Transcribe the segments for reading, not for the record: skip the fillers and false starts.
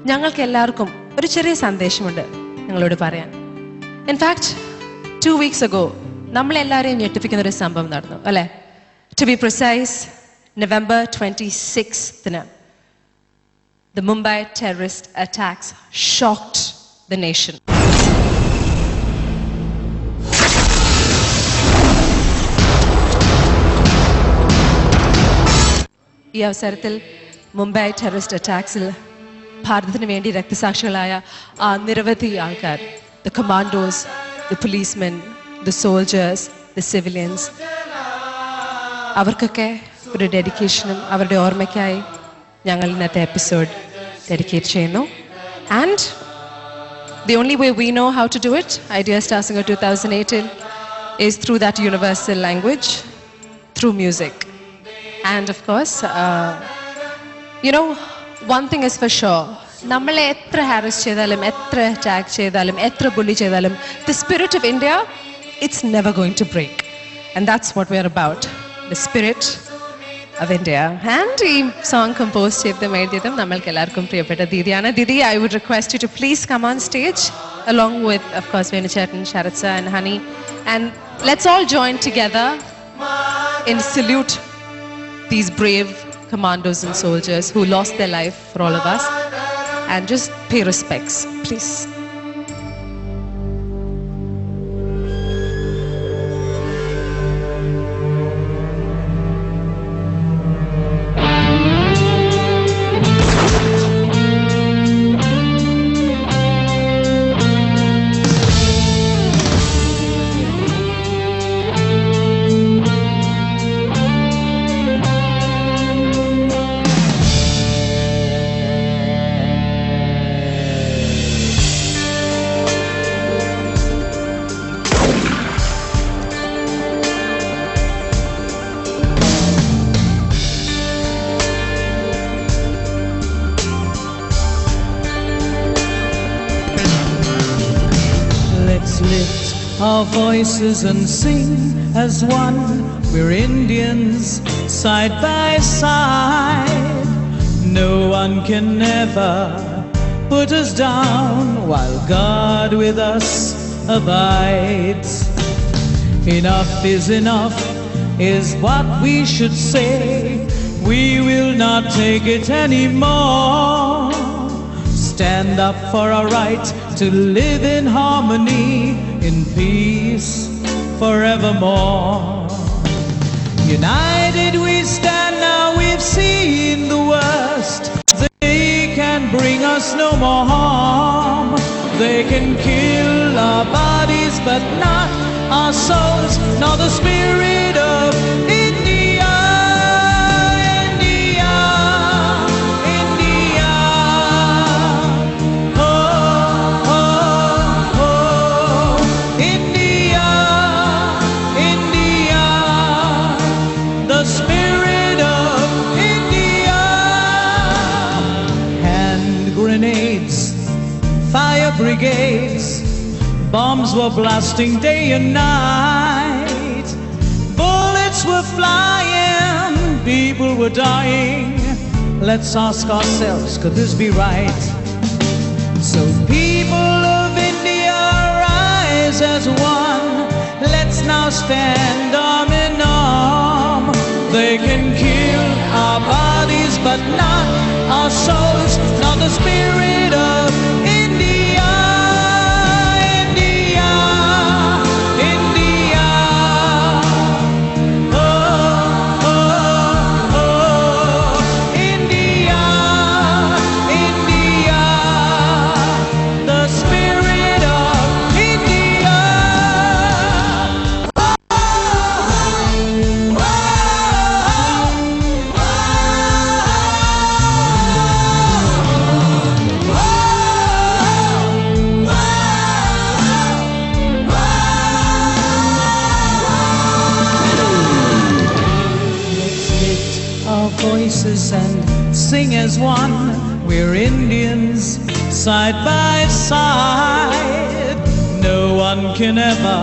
ഞങ്ങൾക്ക് എല്ലാവർക്കും ഒരു ചെറിയ സന്ദേശമുണ്ട് നിങ്ങളോട് പറയാൻ. ഇൻഫാക്ട് 2 weeks ago നമ്മളെല്ലാവരെയും ഞെട്ടിപ്പിക്കുന്ന ഒരു സംഭവം നടന്നു അല്ലേ? To be precise, November 26th, the Mumbai terrorist attacks shocked the nation. ഈ അവസരത്തിൽ മുംബൈ ടെററിസ്റ്റ് അറ്റാക്സിൽ ഭാരതത്തിന് വേണ്ടി രക്തസാക്ഷികളായ ആ നിരവധി ആൾക്കാർ, the commandos, the policemen, the soldiers, the civilians, അവർക്കൊക്കെ ഒരു ഡെഡിക്കേഷനും അവരുടെ ഓർമ്മയ്ക്കായി ഞങ്ങൾ ഇന്നത്തെ എപ്പിസോഡ് ഡെഡിക്കേറ്റ് ചെയ്യുന്നു. And the only way we know how to do it, Idea Star Singer 2018, is through that universal language, through music. And of course, you know, one thing is for sure, നമ്മളെ എത്ര harass ചെയ്താലും, എത്ര attack ചെയ്താലും, എത്ര bully ചെയ്താലും, the spirit of India, it's never going to break. And that's what we're about, the spirit of India. And ഈ song compose ചെയ്തതും എഴുതിയതും നമ്മൾക്ക് എല്ലാവർക്കും പ്രിയപ്പെട്ട ദീദിയാണ്. Didi, I would request you to please come on stage along with, of course, Venuchetan, Sharat sir and Honey. And let's all join together in salute these brave commandos and soldiers who lost their life for all of us, and just pay respects, please. Lift our voices and sing as one. We're Indians, side by side. No one can ever put us down while God with us abides. Enough is what we should say. We will not take it anymore. Stand up for our right to live in harmony, in peace forevermore. United we stand, now we've seen the worst. They can bring us no more harm. They can kill our bodies but not our souls, nor the spirit of India. Fire brigades, bombs were blasting day and night. Bullets were flying, people were dying. Let's ask ourselves, could this be right? So people of India, rise as one. Let's now stand arm in arm. They can kill our bodies but not our souls, not the spirit of India. India, India. Oh, oh, oh. India, India. The spirit of India. Voices and sing as one. We're Indians, side by side. No one can ever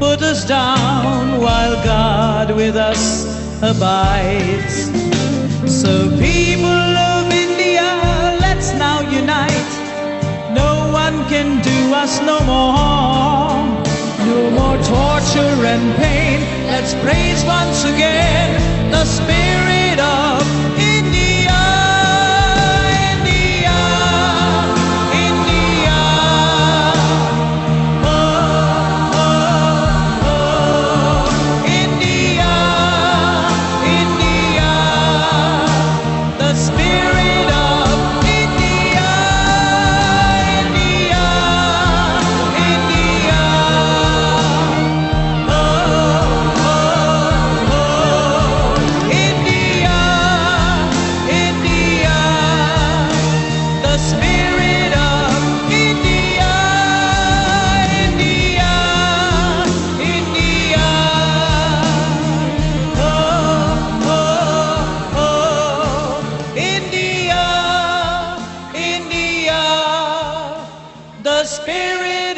put us down while God with us abides. So people of India, let's now us no more harm, no more torture and pain. Let's praise once again the spirit of India, India, India. Oh, oh, oh, India, India, the spirit of India, India, India. Oh, oh, oh, India, India, the spirit of India, India, India. Oh, oh, oh, India, India, the spirit